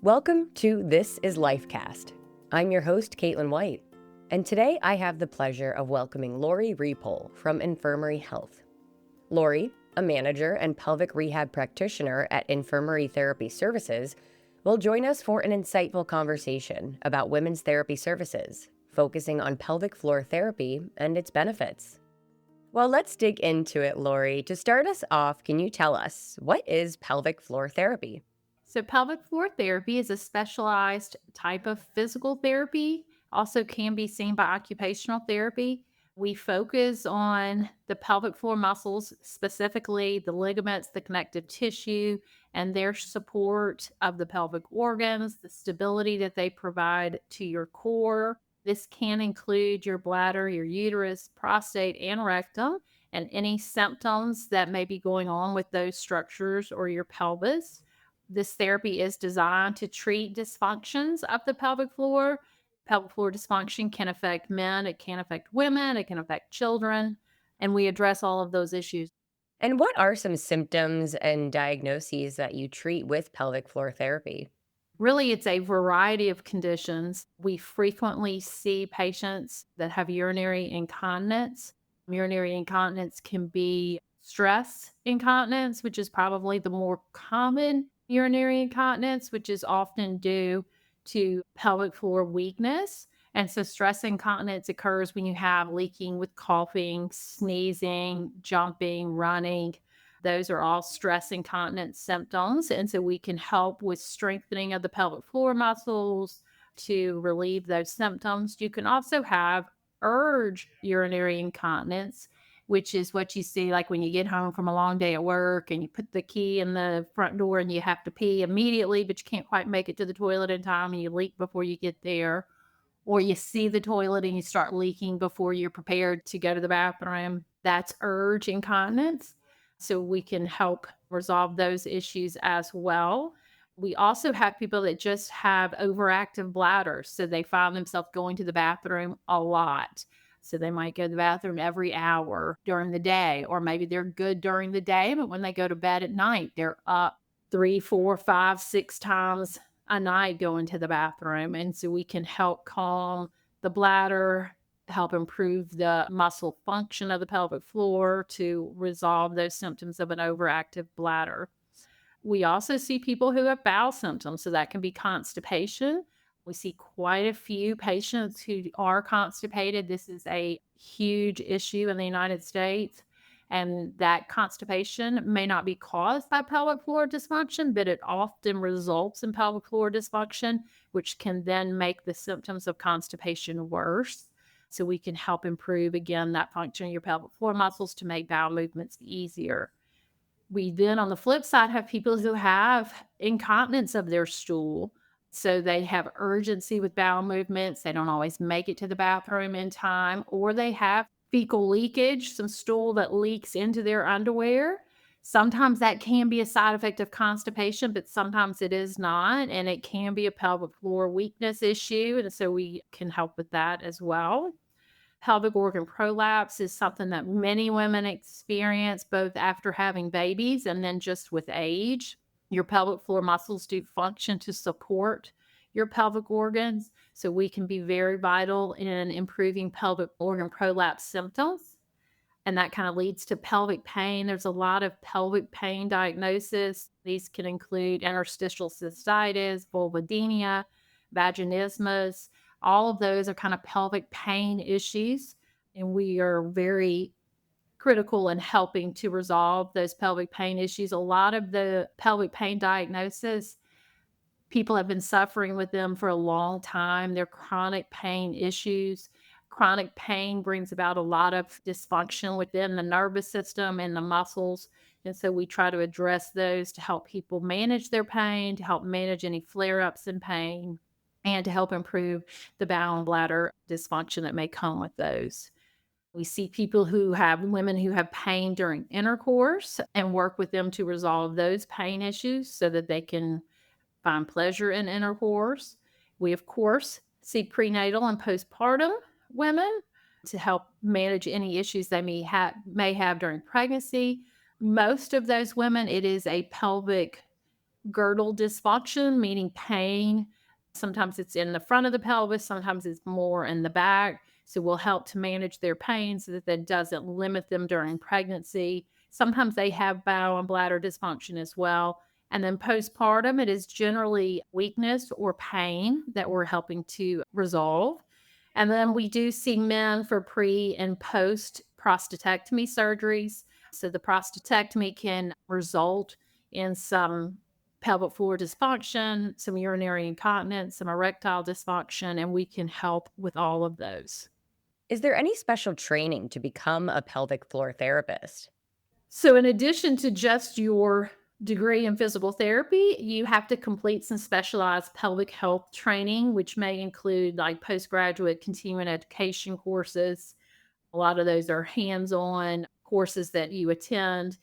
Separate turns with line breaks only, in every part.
Welcome to This is Lifecast. I'm your host, Caitlin White, and today I have the pleasure of welcoming Laurie Repoll from Infirmary Health. Laurie, a manager and pelvic rehab practitioner at Infirmary Therapy Services, will join us for an insightful conversation about women's therapy services, focusing on pelvic floor therapy and its benefits. Well, let's dig into it, Laurie. To start us off, can you tell us, what is pelvic floor therapy?
So, pelvic floor therapy is a specialized type of physical therapy, also can be seen by occupational therapy. We focus on the pelvic floor muscles, specifically the ligaments, the connective tissue, and their support of the pelvic organs, the stability that they provide to your core. This can include your bladder, your uterus, prostate, and rectum, and any symptoms that may be going on with those structures or your pelvis. This therapy is designed to treat dysfunctions of the pelvic floor. Pelvic floor dysfunction can affect men, it can affect women, it can affect children, and we address all of those issues.
And what are some symptoms and diagnoses that you treat with pelvic floor therapy?
Really, it's a variety of conditions. We frequently see patients that have urinary incontinence. Urinary incontinence can be stress incontinence, which is probably the more common urinary incontinence, which is often due to pelvic floor weakness. And so, stress incontinence occurs when you have leaking with coughing, sneezing, jumping, running. Those are all stress incontinence symptoms. And so we can help with strengthening of the pelvic floor muscles to relieve those symptoms. You can also have urge urinary incontinence, which is what you see like when you get home from a long day at work and you put the key in the front door and you have to pee immediately, but you can't quite make it to the toilet in time and you leak before you get there. Or you see the toilet and you start leaking before you're prepared to go to the bathroom. That's urge incontinence. So we can help resolve those issues as well. We also have people that just have overactive bladders. So they find themselves going to the bathroom a lot. So they might go to the bathroom every hour during the day, or maybe they're good during the day, but when they go to bed at night, they're up 3, 4, 5, 6 times a night going to the bathroom. And so we can help calm the bladder, help improve the muscle function of the pelvic floor to resolve those symptoms of an overactive bladder. We also see people who have bowel symptoms, so that can be constipation. We see quite a few patients who are constipated. This is a huge issue in the United States. And that constipation may not be caused by pelvic floor dysfunction, but it often results in pelvic floor dysfunction, which can then make the symptoms of constipation worse. So we can help improve, again, that function of your pelvic floor muscles to make bowel movements easier. We then, on the flip side, have people who have incontinence of their stool. So they have urgency with bowel movements. They don't always make it to the bathroom in time, or they have fecal leakage, some stool that leaks into their underwear. Sometimes that can be a side effect of constipation, but sometimes it is not. And it can be a pelvic floor weakness issue. And so we can help with that as well. Pelvic organ prolapse is something that many women experience both after having babies and then just with age. Your pelvic floor muscles do function to support your pelvic organs, so we can be very vital in improving pelvic organ prolapse symptoms. And that kind of leads to pelvic pain. There's a lot of pelvic pain diagnosis. These can include interstitial cystitis, vulvodynia, vaginismus. All of those are kind of pelvic pain issues. And we are very critical in helping to resolve those pelvic pain issues. A lot of the pelvic pain diagnosis, people have been suffering with them for a long time. They're chronic pain issues. Chronic pain brings about a lot of dysfunction within the nervous system and the muscles. And so we try to address those to help people manage their pain, to help manage any flare ups in pain, and to help improve the bowel and bladder dysfunction that may come with those. We see people who have women who have pain during intercourse and work with them to resolve those pain issues so that they can find pleasure in intercourse. We, of course, see prenatal and postpartum women to help manage any issues they may have during pregnancy. Most of those women, it is a pelvic girdle dysfunction, meaning pain. Sometimes it's in the front of the pelvis, sometimes it's more in the back. So we'll help to manage their pain so that that doesn't limit them during pregnancy. Sometimes they have bowel and bladder dysfunction as well. And then postpartum, it is generally weakness or pain that we're helping to resolve. And then we do see men for pre and post prostatectomy surgeries. So the prostatectomy can result in some pelvic floor dysfunction, some urinary incontinence, some erectile dysfunction, and we can help with all of those.
Is there any special training to become a pelvic floor therapist?
So, in addition to just your degree in physical therapy, you have to complete some specialized pelvic health training, which may include like postgraduate continuing education courses. A lot of those are hands on courses that you attend.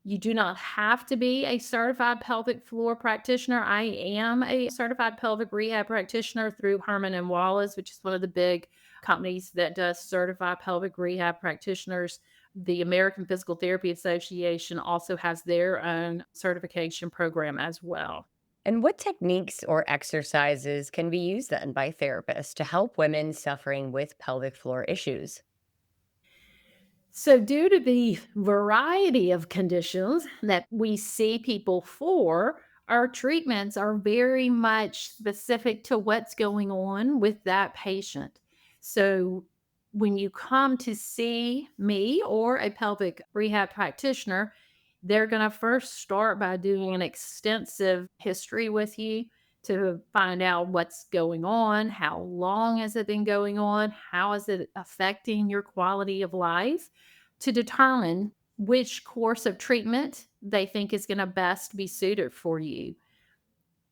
You do not have to be a certified pelvic floor practitioner. I am a certified pelvic rehab practitioner through Herman and Wallace, which is one of the big companies that does certify pelvic rehab practitioners. The American Physical Therapy Association also has their own certification program as well.
And what techniques or exercises can be used then by therapists to help women suffering with pelvic floor issues?
So, due to the variety of conditions that we see people for, our treatments are very much specific to what's going on with that patient. So, when you come to see me or a pelvic rehab practitioner, they're going to first start by doing an extensive history with you to find out what's going on, how long has it been going on, how is it affecting your quality of life, to determine which course of treatment they think is going to best be suited for you.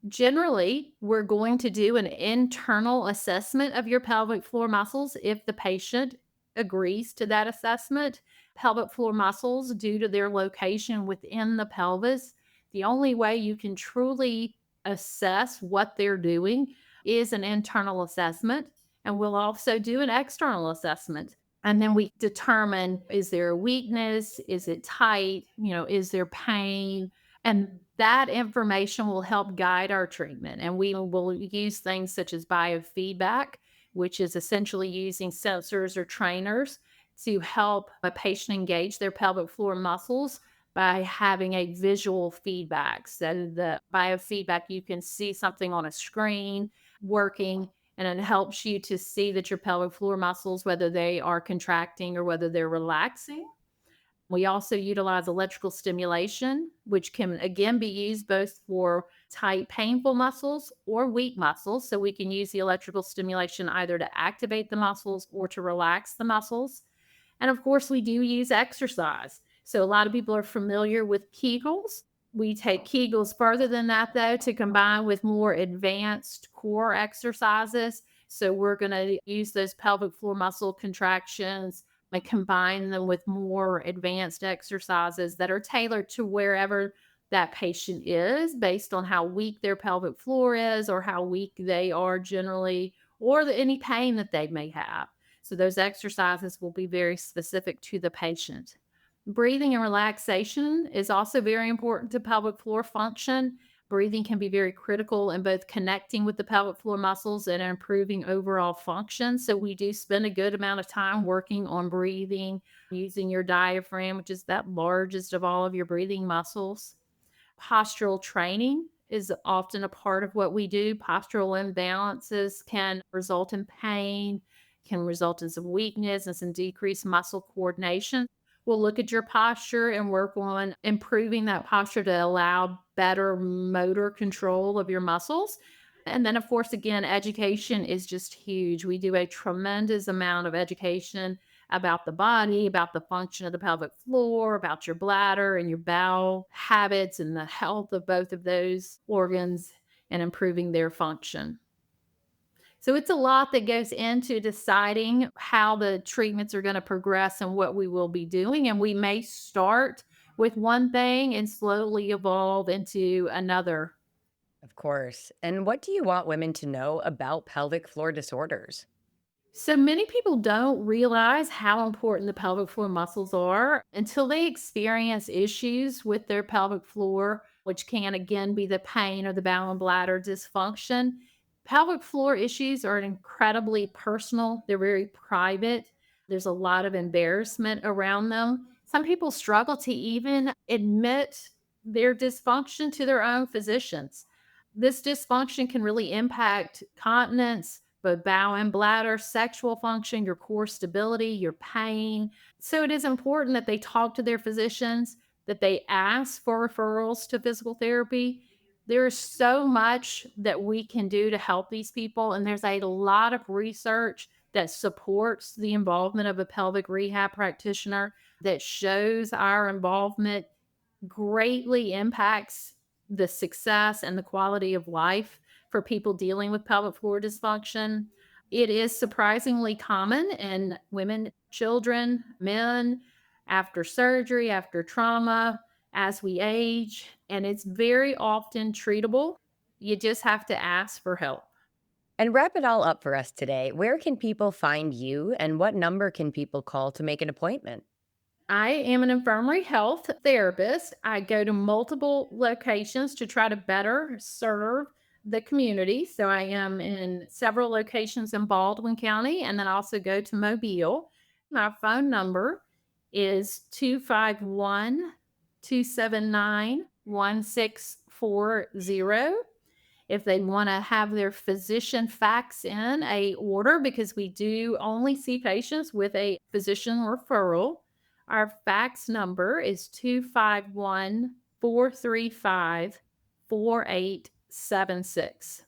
Generally, we're going to do an internal assessment of your pelvic floor muscles if the patient agrees to that assessment. Pelvic floor muscles, due to their location within the pelvis, the only way you can truly assess what they're doing is an internal assessment. And we'll also do an external assessment. And then we determine, is there a weakness? Is it tight? Is there pain? And that information will help guide our treatment. And we will use things such as biofeedback, which is essentially using sensors or trainers to help a patient engage their pelvic floor muscles by having a visual feedback. So, the biofeedback, you can see something on a screen working, and it helps you to see that your pelvic floor muscles, whether they are contracting or whether they're relaxing. We also utilize electrical stimulation, which can again be used both for tight, painful muscles or weak muscles. So we can use the electrical stimulation either to activate the muscles or to relax the muscles. And of course, we do use exercise. So a lot of people are familiar with Kegels. We take Kegels further than that, though, to combine with more advanced core exercises. So we're going to use those pelvic floor muscle contractions and combine them with more advanced exercises that are tailored to wherever that patient is based on how weak their pelvic floor is or how weak they are generally or any pain that they may have. So those exercises will be very specific to the patient. Breathing and relaxation is also very important to pelvic floor function. Breathing can be very critical in both connecting with the pelvic floor muscles and improving overall function. So, we do spend a good amount of time working on breathing, using your diaphragm, which is that largest of all of your breathing muscles. Postural training is often a part of what we do. Postural imbalances can result in pain, can result in some weakness and some decreased muscle coordination. We'll look at your posture and work on improving that posture to allow better motor control of your muscles. And then, of course, again, education is just huge. We do a tremendous amount of education about the body, about the function of the pelvic floor, about your bladder and your bowel habits and the health of both of those organs and improving their function. So it's a lot that goes into deciding how the treatments are going to progress and what we will be doing. And we may start with one thing and slowly evolve into another.
Of course. And what do you want women to know about pelvic floor disorders?
So many people don't realize how important the pelvic floor muscles are until they experience issues with their pelvic floor. which can again be the pain or the bowel and bladder dysfunction. Pelvic floor issues are incredibly personal, they're very private. There's a lot of embarrassment around them. Some people struggle to even admit their dysfunction to their own physicians. This dysfunction can really impact continence, both bowel and bladder, sexual function, your core stability, your pain. So it is important that they talk to their physicians, that they ask for referrals to physical therapy. There is so much that we can do to help these people, and there's a lot of research that supports the involvement of a pelvic rehab practitioner that shows our involvement greatly impacts the success and the quality of life for people dealing with pelvic floor dysfunction. It is surprisingly common in women, children, men, after surgery, after trauma, as we age, and it's very often treatable. You just have to ask for help.
And wrap it all up for us today. Where can people find you and what number can people call to make an appointment?
I am an infirmary health therapist. I go to multiple locations to try to better serve the community. So I am in several locations in Baldwin County and then I also go to Mobile. My phone number is 251 279 1640. If they want to have their physician fax in a order, because we do only see patients with a physician referral, our fax number is 251 435 4876.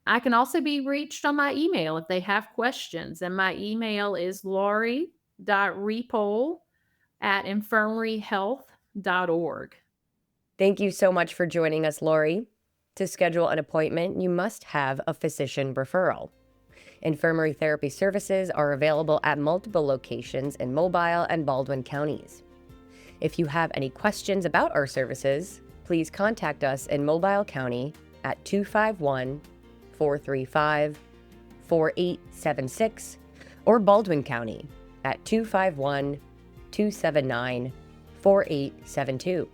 I can also be reached on my email if they have questions, and my email is laurie.repoll@infirmaryhealth.org.
Thank you so much for joining us, Laurie. To schedule an appointment, you must have a physician referral. Infirmary therapy services are available at multiple locations in Mobile and Baldwin counties. If you have any questions about our services, please contact us in Mobile County at 251 435 4876 or Baldwin County at 251 279 4872.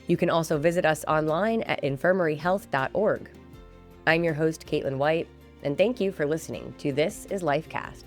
You can also visit us online at infirmaryhealth.org. I'm your host, Caitlin White, and thank you for listening to This is Lifecast.